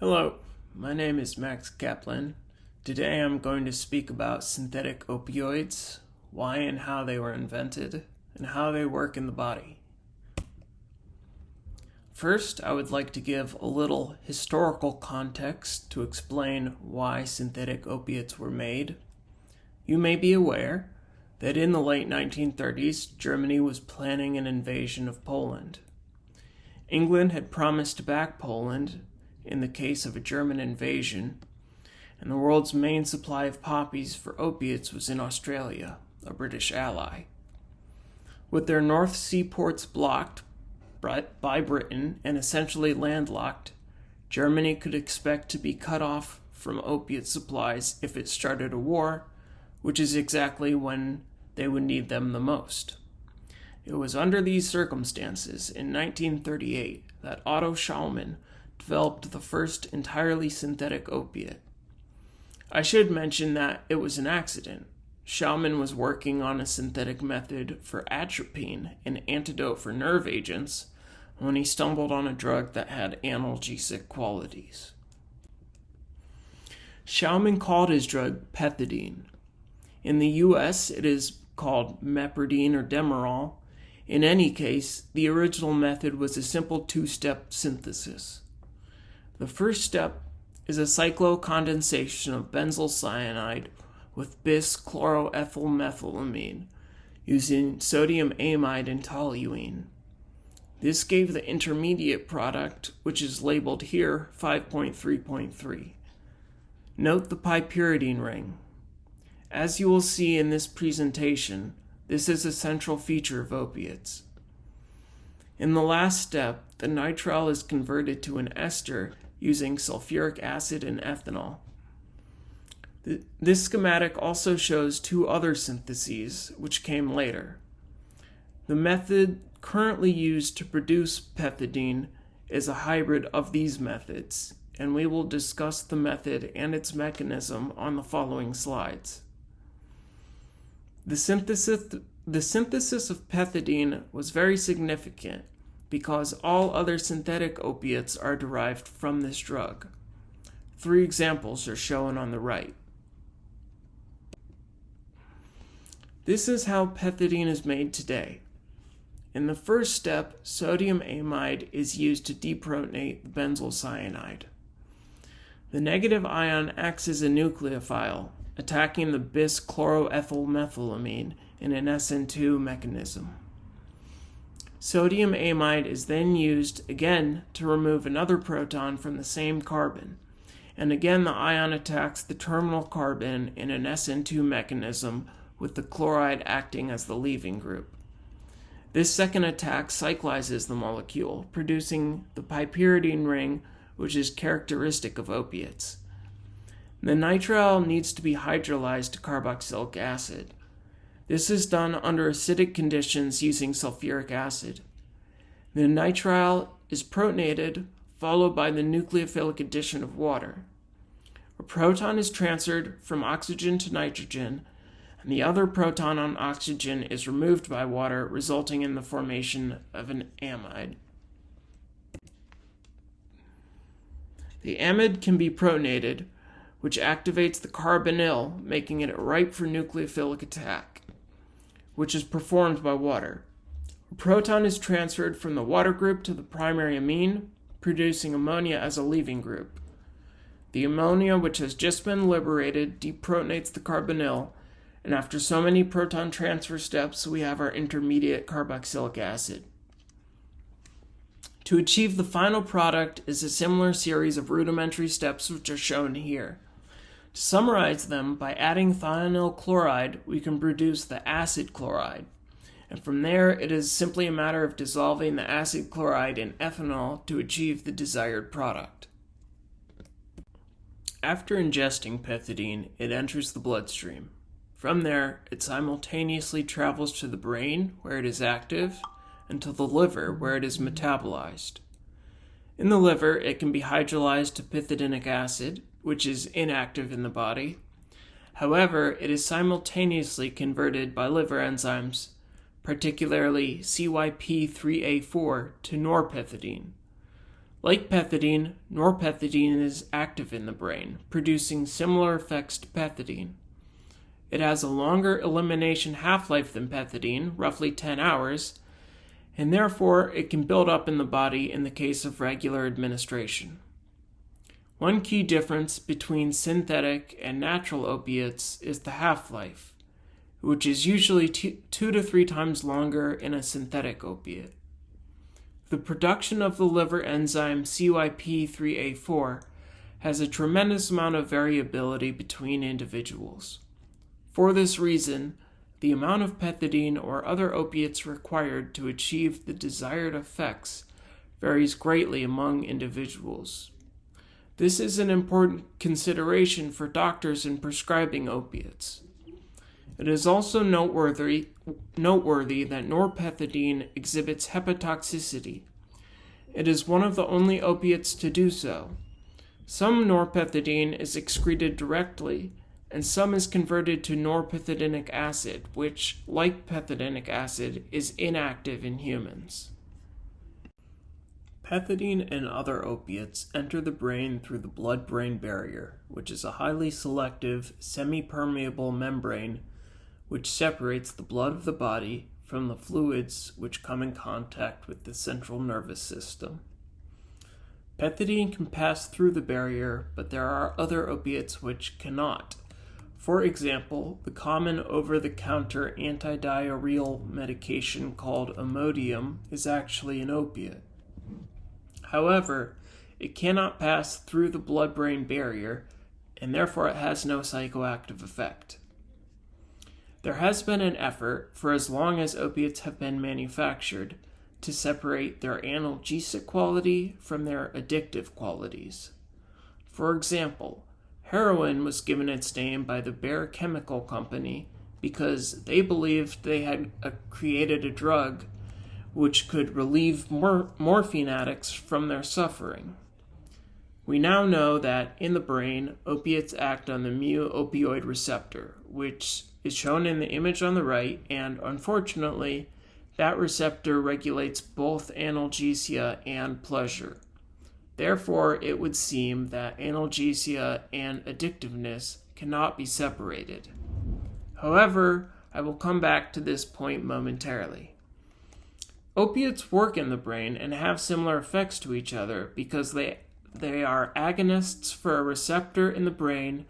Hello, my name is Max Kaplan. Today I'm going to speak about synthetic opioids, why and how they were invented, and how they work in the body. First, I would like to give a little historical context to explain why synthetic opiates were made. You may be aware that in the late 1930s, Germany was planning an invasion of Poland. England had promised to back Poland in the case of a German invasion, and the world's main supply of poppies for opiates was in Australia, a British ally. With their North Sea ports blocked by Britain and essentially landlocked, Germany could expect to be cut off from opiate supplies if it started a war, which is exactly when they would need them the most. It was under these circumstances, in 1938, that Otto Schaumann developed the first entirely synthetic opiate. I should mention that it was an accident. Schaumann was working on a synthetic method for atropine, an antidote for nerve agents, when he stumbled on a drug that had analgesic qualities. Schaumann called his drug pethidine. In the US, it is called mepridine or Demerol. In any case, the original method was a simple two-step synthesis. The first step is a cyclocondensation of benzyl cyanide with bis-chloroethylmethylamine using sodium amide and toluene. This gave the intermediate product, which is labeled here 5.3.3. Note the pyridine ring. As you will see in this presentation, this is a central feature of opiates. In the last step, the nitrile is converted to an ester using sulfuric acid and ethanol. This schematic also shows two other syntheses, which came later. The method currently used to produce pethidine is a hybrid of these methods, and we will discuss the method and its mechanism on the following slides. The synthesis of pethidine was very significant because all other synthetic opiates are derived from this drug. 3 examples are shown on the right. This is how pethidine is made today. In the first step, sodium amide is used to deprotonate the benzyl cyanide. The negative ion acts as a nucleophile, attacking the bis-chloroethylmethylamine in an SN2 mechanism. Sodium amide is then used again to remove another proton from the same carbon, and again the ion attacks the terminal carbon in an SN2 mechanism with the chloride acting as the leaving group. This second attack cyclizes the molecule, producing the pyridine ring, which is characteristic of opiates. The nitrile needs to be hydrolyzed to carboxylic acid. This is done under acidic conditions using sulfuric acid. The nitrile is protonated, followed by the nucleophilic addition of water. A proton is transferred from oxygen to nitrogen, and the other proton on oxygen is removed by water, resulting in the formation of an amide. The amide can be protonated, which activates the carbonyl, making it ripe for nucleophilic attack, which is performed by water. A proton is transferred from the water group to the primary amine, producing ammonia as a leaving group. The ammonia, which has just been liberated, deprotonates the carbonyl, and after so many proton transfer steps, we have our intermediate carboxylic acid. To achieve the final product is a similar series of rudimentary steps which are shown here. To summarize them, by adding thionyl chloride, we can produce the acid chloride. And from there, it is simply a matter of dissolving the acid chloride in ethanol to achieve the desired product. After ingesting pethidine, it enters the bloodstream. From there, it simultaneously travels to the brain, where it is active, and to the liver, where it is metabolized. In the liver, it can be hydrolyzed to pethidinic acid, which is inactive in the body. However, it is simultaneously converted by liver enzymes, particularly CYP3A4, to norpethidine. Like pethidine, norpethidine is active in the brain, producing similar effects to pethidine. It has a longer elimination half-life than pethidine, roughly 10 hours, and therefore it can build up in the body in the case of regular administration. One key difference between synthetic and natural opiates is the half-life, which is usually 2 to 3 times longer in a synthetic opiate. The production of the liver enzyme CYP3A4 has a tremendous amount of variability between individuals. For this reason, the amount of pethidine or other opiates required to achieve the desired effects varies greatly among individuals. This is an important consideration for doctors in prescribing opiates. It is also noteworthy that norpethidine exhibits hepatotoxicity. It is one of the only opiates to do so. Some norpethidine is excreted directly, and some is converted to norpethidinic acid, which, like pethidinic acid, is inactive in humans. Pethidine and other opiates enter the brain through the blood-brain barrier, which is a highly selective, semi-permeable membrane which separates the blood of the body from the fluids which come in contact with the central nervous system. Pethidine can pass through the barrier, but there are other opiates which cannot. For example, the common over-the-counter antidiarrheal medication called Imodium is actually an opiate. However, it cannot pass through the blood-brain barrier, and therefore it has no psychoactive effect. There has been an effort, for as long as opiates have been manufactured, to separate their analgesic quality from their addictive qualities. For example, heroin was given its name by the Bayer Chemical Company because they believed they had created a drug which could relieve morphine addicts from their suffering. We now know that in the brain, opiates act on the mu-opioid receptor, which is shown in the image on the right, and unfortunately, that receptor regulates both analgesia and pleasure. Therefore, it would seem that analgesia and addictiveness cannot be separated. However, I will come back to this point momentarily. Opiates work in the brain and have similar effects to each other because they are agonists for a receptor in the brain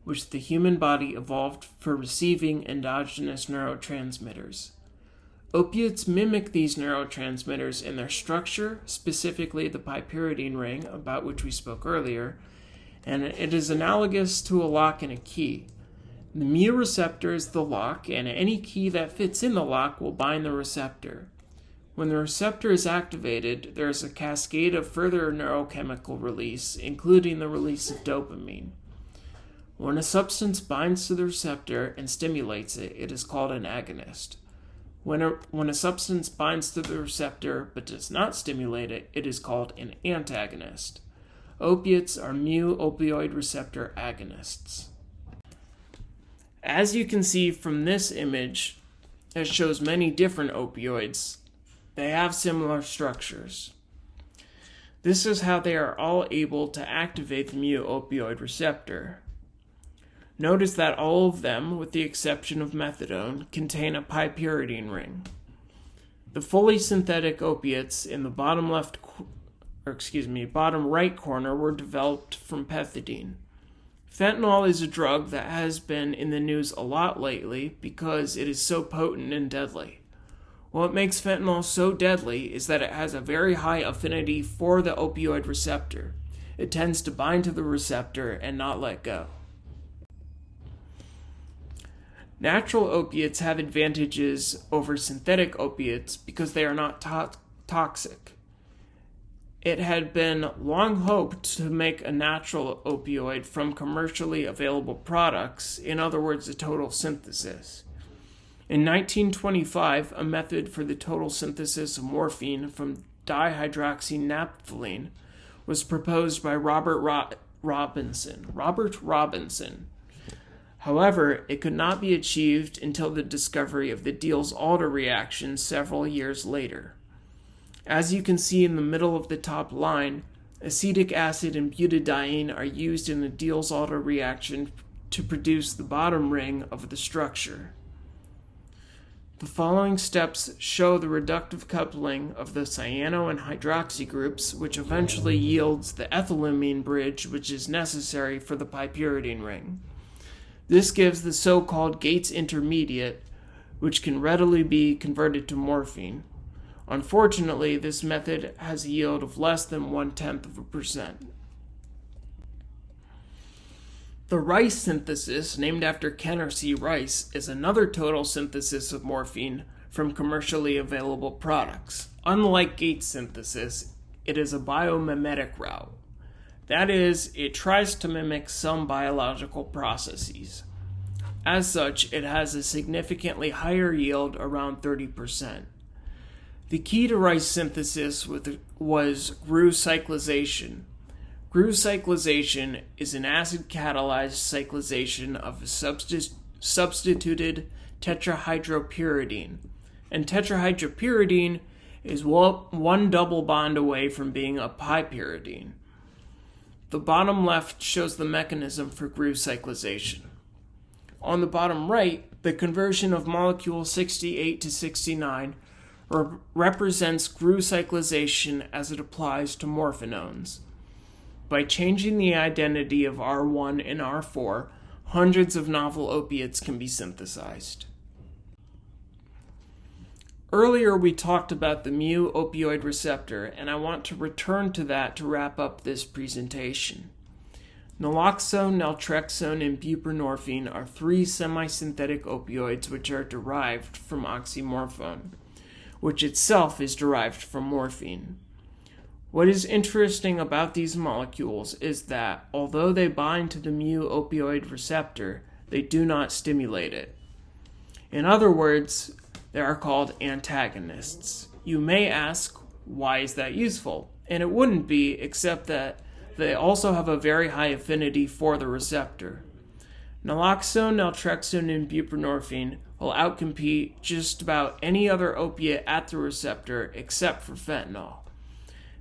which the human body evolved for receiving endogenous neurotransmitters. Opiates mimic these neurotransmitters in their structure, specifically the piperidine ring, about which we spoke earlier, and it is analogous to a lock and a key. The mu receptor is the lock, and any key that fits in the lock will bind the receptor. When the receptor is activated, there is a cascade of further neurochemical release, including the release of dopamine. When a substance binds to the receptor and stimulates it, it is called an agonist. When a substance binds to the receptor but does not stimulate it, it is called an antagonist. Opiates are mu-opioid receptor agonists. As you can see from this image, that shows many different opioids, they have similar structures. This is how they are all able to activate the mu-opioid receptor. Notice that all of them, with the exception of methadone, contain a piperidine ring. The fully synthetic opiates in the bottom right corner were developed from pethidine. Fentanyl is a drug that has been in the news a lot lately because it is so potent and deadly. What makes fentanyl so deadly is that it has a very high affinity for the opioid receptor. It tends to bind to the receptor and not let go. Natural opiates have advantages over synthetic opiates because they are not toxic. It had been long hoped to make a natural opioid from commercially available products, in other words, a total synthesis. In 1925, a method for the total synthesis of morphine from dihydroxynaphthalene was proposed by Robert Robinson. However, it could not be achieved until the discovery of the Diels-Alder reaction several years later. As you can see in the middle of the top line, Acetic acid and butadiene are used in a Diels-Alder reaction to produce the bottom ring of the structure. The following steps show the reductive coupling of the cyano and hydroxy groups, which eventually yields the ethylamine bridge which is necessary for the pypyridine ring. This gives the so-called Gates intermediate, which can readily be converted to morphine. Unfortunately, this method has a yield of less than 0.1%. The rice synthesis, named after Kenner C. Rice, is another total synthesis of morphine from commercially available products. Unlike Gates synthesis, it is a biomimetic route. That is, it tries to mimic some biological processes. As such, it has a significantly higher yield, around 30%. The key to rice synthesis was GRU cyclization. GRU cyclization is an acid-catalyzed cyclization of a substituted tetrahydropyridine, and tetrahydropyridine is one double bond away from being a pypyridine. The bottom left shows the mechanism for GRU cyclization. On the bottom right, the conversion of molecule 68 to 69 represents GRU cyclization as it applies to morphinones. By changing the identity of R1 and R4, hundreds of novel opiates can be synthesized. Earlier we talked about the mu opioid receptor, and I want to return to that to wrap up this presentation. Naloxone, naltrexone, and buprenorphine are three semi-synthetic opioids which are derived from oxymorphone, which itself is derived from morphine. What is interesting about these molecules is that, although they bind to the mu opioid receptor, they do not stimulate it. In other words, they are called antagonists. You may ask, why is that useful? And it wouldn't be, except that they also have a very high affinity for the receptor. Naloxone, naltrexone, and buprenorphine will outcompete just about any other opiate at the receptor except for fentanyl.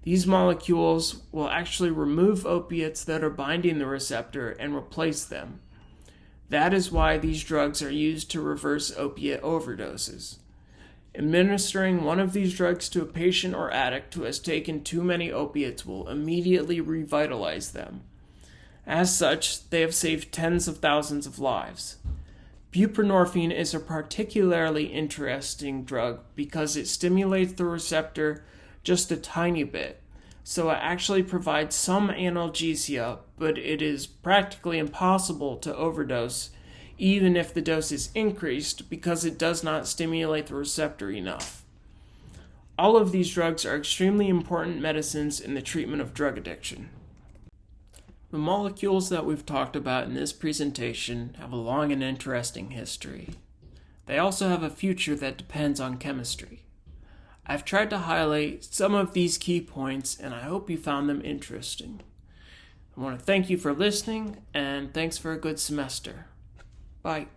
These molecules will actually remove opiates that are binding the receptor and replace them. That is why these drugs are used to reverse opiate overdoses. Administering one of these drugs to a patient or addict who has taken too many opiates will immediately revitalize them. As such, they have saved tens of thousands of lives. Buprenorphine is a particularly interesting drug because it stimulates the receptor just a tiny bit, so it actually provides some analgesia, but it is practically impossible to overdose even if the dose is increased because it does not stimulate the receptor enough. All of these drugs are extremely important medicines in the treatment of drug addiction. The molecules that we've talked about in this presentation have a long and interesting history. They also have a future that depends on chemistry. I've tried to highlight some of these key points, and I hope you found them interesting. I want to thank you for listening, and thanks for a good semester. Bye.